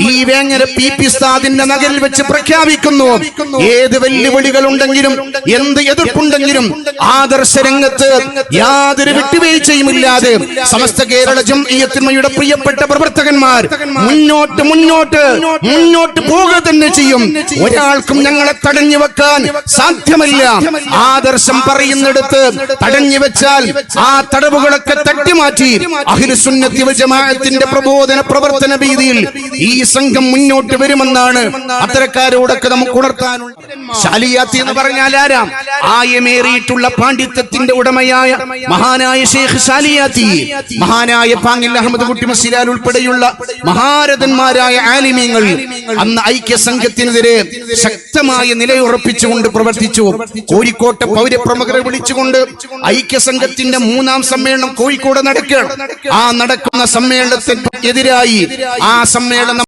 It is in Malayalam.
ഈ വേങ്ങര PP ഉസ്താദിന്റെ നഗരിൽ വെച്ച് പ്രഖ്യാപിക്കുന്നു, ഏത് വെല്ലുവിളികൾ ഉണ്ടെങ്കിലും എന്ത് എതിർപ്പുണ്ടെങ്കിലും ആദർശ രംഗത്ത് യാതൊരു വിട്ടുവീഴ്ചയുമില്ലാതെ സമസ്ത കേരള ജംഇയ്യത്തുൽമയുടെ പ്രിയപ്പെട്ട പ്രവർത്തകന്മാർ മുന്നോട്ട് പോകുക തന്നെ ചെയ്യും. ഒരാൾക്കും ഞങ്ങളെ തടഞ്ഞു വെക്കാൻ സാധ്യമല്ല. ആദർശം പറയുന്നിടത്ത് തടഞ്ഞു വെച്ചാൽ ആ തടവുകളൊക്കെ തട്ടിമാറ്റി അഹ്ലുസുന്നത്തി വൽ ജമാഅത്തിന്റെ പ്രബോധന പ്രവർത്തന രീതിയിൽ ഈ സംഘം മുന്നോട്ട് വരുമെന്നാണ് അത്തരക്കാരോടൊക്കെ നമുക്ക് ഉണർത്താനുള്ളത്. ശാലിയാത്തി എന്ന് പറഞ്ഞാൽ ആരാം? ആയമേറിയിട്ടുള്ള പാണ്ഡിത്യത്തിന്റെ ഉടമയായ മഹാനായ ഷെയ്ഖ് ശാലിയാത്തി, മഹാനായ പാങ്ങിൽ അഹമ്മദ് കുട്ടി മസ്ജിദാൽ ഉൾപ്പെടെയുള്ള മഹാരഥന്മാരായ ആലിമീങ്ങൾ അന്ന് ഐക്യ സംഘത്തിനെതിരെ ശക്തമായ നിലയുറപ്പിച്ചുകൊണ്ട് പ്രവർത്തിച്ചു. കോഴിക്കോട്ടെ പൗരപ്രമുഖരെ വിളിച്ചുകൊണ്ട് ഐക്യ സംഘത്തിന്റെ 3ാം സമ്മേളനം കോഴിക്കോട് നടക്കുകയാണ്. ആ നടക്കുന്ന സമ്മേളനത്തിനെതിരായി ആ സമ്മേളനം